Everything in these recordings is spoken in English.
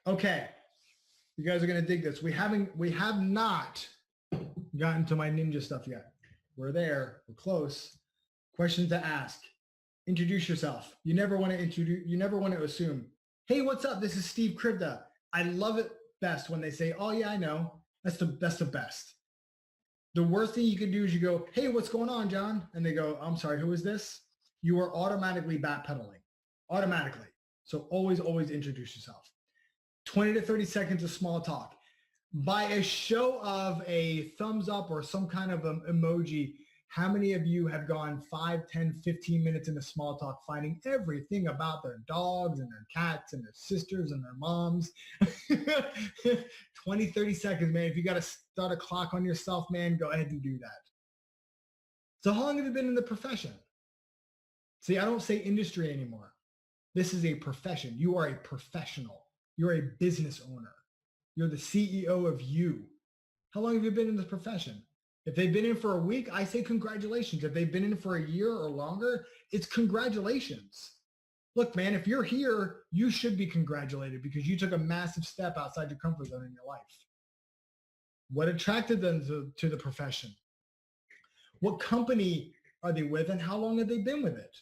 Okay. You guys are going to dig this. We have not gotten to my ninja stuff yet. We're there. We're close. Questions to ask. Introduce yourself. You never want to assume, hey, what's up? This is Steve Krivda. I love it best when they say, oh yeah, I know. That's the best. The worst thing you can do is you go, hey, what's going on, John? And they go, I'm sorry, who is this? You are automatically backpedaling. Automatically. So always introduce yourself. 20 to 30 seconds of small talk. By a show of a thumbs up or some kind of emoji, how many of you have gone 5, 10, 15 minutes into small talk, finding everything about their dogs and their cats and their sisters and their moms? 20, 30 seconds, man. If you got to start a clock on yourself, man, go ahead and do that. So how long have you been in the profession? See, I don't say industry anymore. This is a profession. You are a professional. You're a business owner. You're the CEO of you. How long have you been in this profession? If they've been in for a week, I say congratulations. If they've been in for a year or longer, it's congratulations. Look, man, if you're here, you should be congratulated because you took a massive step outside your comfort zone in your life. What attracted them to the profession? What company are they with and how long have they been with it?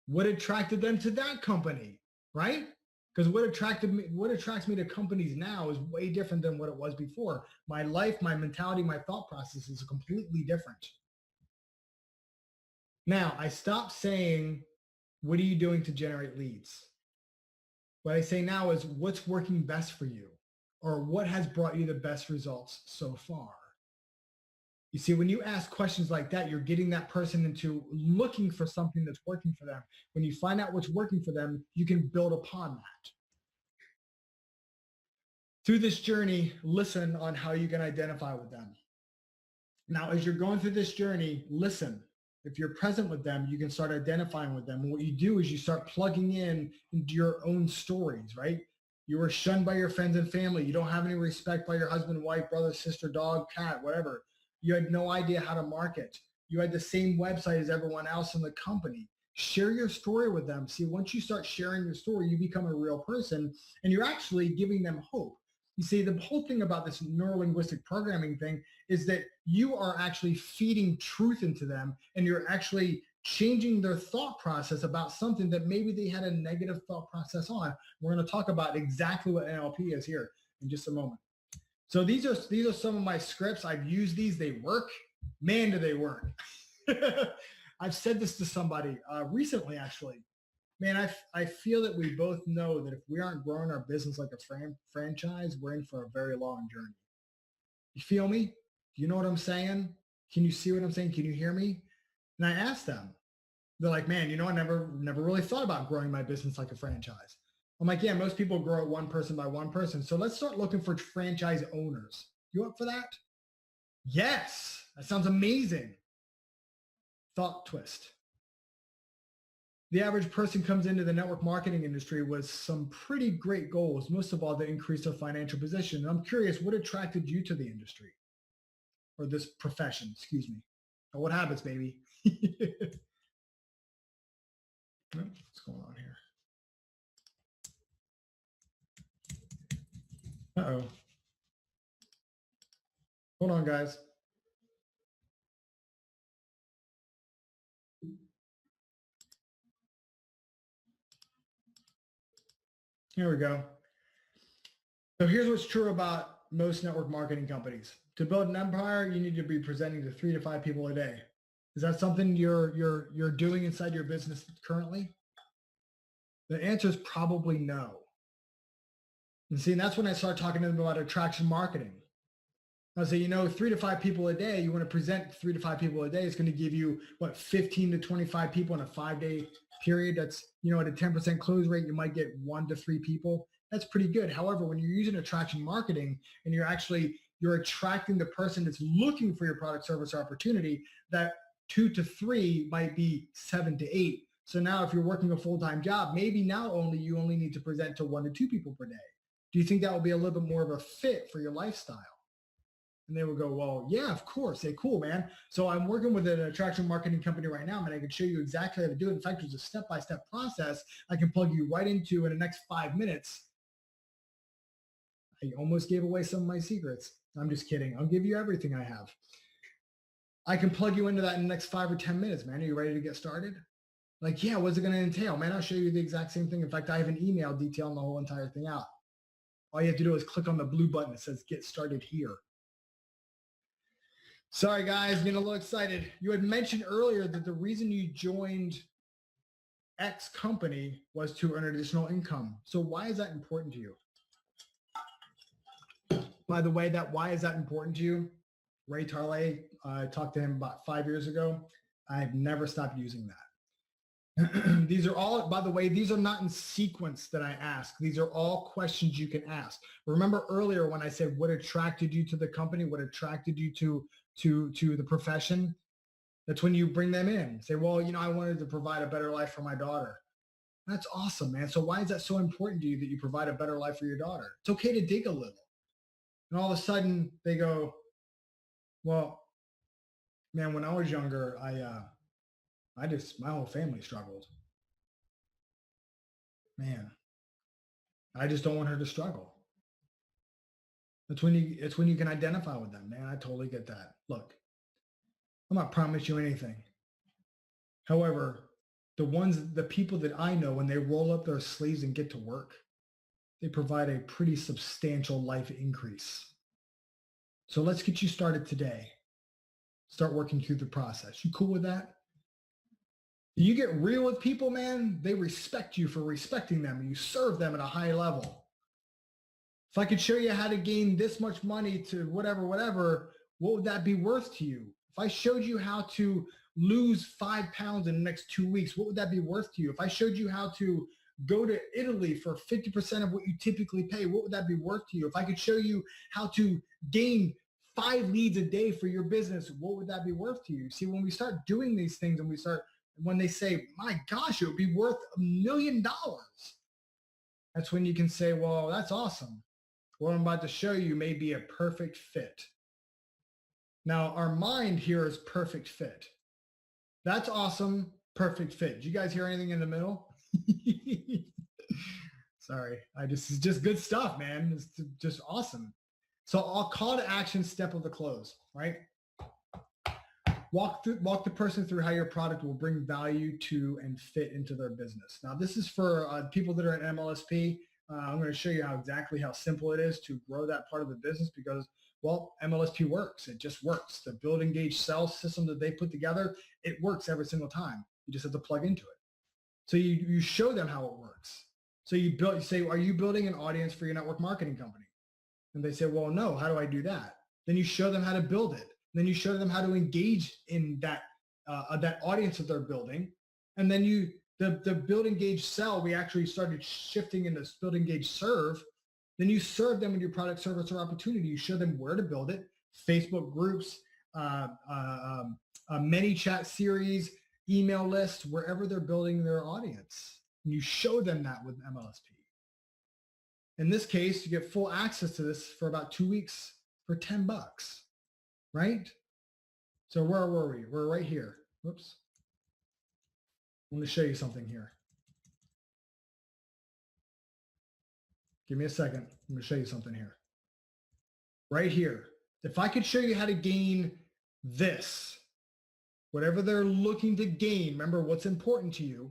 What attracted them to that company, right? Because what attracts me to companies now is way different than what it was before. My life, my mentality, my thought process is completely different. Now, I stopped saying, what are you doing to generate leads? What I say now is, what's working best for you? Or what has brought you the best results so far? You see, when you ask questions like that, you're getting that person into looking for something that's working for them. When you find out what's working for them, you can build upon that. Through this journey, listen on how you can identify with them. Now, as you're going through this journey, listen. If you're present with them, you can start identifying with them. And what you do is you start plugging in into your own stories, right? You were shunned by your friends and family. You don't have any respect by your husband, wife, brother, sister, dog, cat, whatever. You had no idea how to market. You had the same website as everyone else in the company. Share your story with them. See, once you start sharing your story, you become a real person and you're actually giving them hope. You see, the whole thing about this neurolinguistic programming thing is that you are actually feeding truth into them and you're actually changing their thought process about something that maybe they had a negative thought process on. We're going to talk about exactly what NLP is here in just a moment. So these are some of my scripts. I've used these. They work. Man, do they work. I've said this to somebody recently, actually. Man, I feel that we both know that if we aren't growing our business like a franchise, we're in for a very long journey. You feel me? Do you know what I'm saying? Can you see what I'm saying? Can you hear me? And I asked them. They're like, man, I never really thought about growing my business like a franchise. I'm like, yeah, most people grow it one person by one person. So let's start looking for franchise owners. You up for that? Yes. That sounds amazing. Thought twist. The average person comes into the network marketing industry with some pretty great goals, most of all to increase their financial position. And I'm curious, what attracted you to the industry or this profession, excuse me? Or what happens, baby? What's going on here? Uh-oh. Hold on, guys. Here we go. So here's what's true about most network marketing companies. To build an empire, you need to be presenting to 3 to 5 people a day. Is that something you're doing inside your business currently? The answer is probably no. And see, and that's when I start talking to them about attraction marketing. I say, 3 to 5 people a day, you want to present 3 to 5 people a day, it's going to give you, 15 to 25 people in a 5-day period. That's, at a 10% close rate, you might get 1 to 3 people. That's pretty good. However, when you're using attraction marketing and you're attracting the person that's looking for your product, service, or opportunity, that 2 to 3 might be 7 to 8. So now if you're working a full-time job, maybe now you only need to present to 1 to 2 people per day. Do you think that will be a little bit more of a fit for your lifestyle? And they will go, well, yeah, of course. Hey, cool, man. So I'm working with an attraction marketing company right now, man. I can show you exactly how to do it. In fact, there's a step-by-step process I can plug you right into in the next 5 minutes. I almost gave away some of my secrets. I'm just kidding. I'll give you everything I have. I can plug you into that in the next 5 or 10 minutes, man. Are you ready to get started? Like, yeah, what's it going to entail? Man, I'll show you the exact same thing. In fact, I have an email detailing the whole entire thing out. All you have to do is click on the blue button that says get started here. Sorry, guys, getting a little excited. You had mentioned earlier that the reason you joined X company was to earn additional income. So why is that important to you? By the way, why is that important to you? Ray Tarley, I talked to him about 5 years ago. I've never stopped using that. These are all, by the way, these are not in sequence that I ask. These are all questions you can ask. Remember earlier when I said what attracted you to the company, what attracted you to the profession? That's when you bring them in. Say, well, I wanted to provide a better life for my daughter. That's awesome, man. So why is that so important to you that you provide a better life for your daughter? It's okay to dig a little. And all of a sudden they go, well, man, when I was younger, my whole family struggled. Man, I just don't want her to struggle. It's when you can identify with them, man. I totally get that. Look, I'm not promising you anything. However, the people that I know, when they roll up their sleeves and get to work, they provide a pretty substantial life increase. So let's get you started today. Start working through the process. You cool with that? You get real with people, man, they respect you for respecting them, and you serve them at a high level. If I could show you how to gain this much money to whatever, what would that be worth to you? If I showed you how to lose 5 pounds in the next 2 weeks, what would that be worth to you? If I showed you how to go to Italy for 50% of what you typically pay, what would that be worth to you? If I could show you how to gain 5 leads a day for your business, what would that be worth to you? See, when we start doing these things and when they say, my gosh, it would be worth $1 million, that's when you can say, well, that's awesome. What I'm about to show you may be a perfect fit. Now, our mind here is perfect fit. That's awesome, perfect fit. Did you guys hear anything in the middle? Sorry, this is just good stuff, man. It's just awesome. So I'll call to action, step of the close, right? Walk the person through how your product will bring value to and fit into their business. Now, this is for people that are at MLSP. I'm going to show you exactly how simple it is to grow that part of the business because, well, MLSP works. It just works. The build, engage, sell system that they put together, it works every single time. You just have to plug into it. So you show them how it works. So you say, are you building an audience for your network marketing company? And they say, well, no, how do I do that? Then you show them how to build it. Then you show them how to engage in that audience that they're building. And then the build, engage, sell, we actually started shifting into build, engage, serve. Then you serve them with your product, service, or opportunity. You show them where to build it, Facebook groups, many chat series, email lists, wherever they're building their audience. And you show them that with MLSP. In this case, you get full access to this for about 2 weeks for $10, right? So where were we? We're right here. Whoops. I'm going to show you something here. Give me a second. I'm going to show you something here. Right here. If I could show you how to gain this, whatever they're looking to gain, remember what's important to you.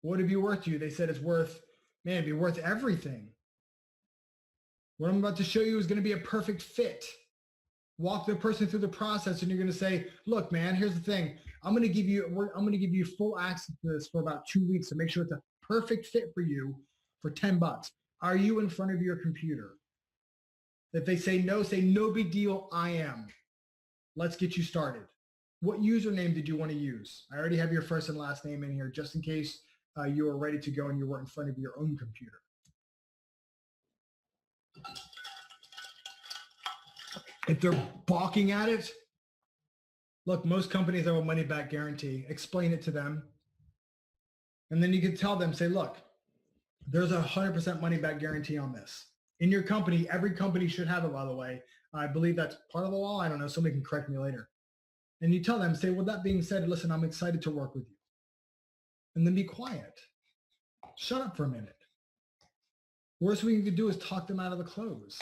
What would it be worth to you? They said it's worth, man, it'd be worth everything. What I'm about to show you is going to be a perfect fit. Walk the person through the process and you're going to say, look, man, here's the thing. I'm going to give you full access to this for about 2 weeks to make sure it's a perfect fit for you for $10. Are you in front of your computer? If they say no big deal, I am. Let's get you started. What username did you want to use? I already have your first and last name in here just in case you are ready to go and you were in front of your own computer. If they're balking at it, look, most companies have a money back guarantee. Explain it to them. And then you can tell them, say, look, there's a 100% money back guarantee on this. In your company, every company should have it, by the way. I believe that's part of the law. I don't know. Somebody can correct me later. And you tell them, say, well, that being said, listen, I'm excited to work with you. And then be quiet. Shut up for a minute. Worst thing you could do is talk them out of the close.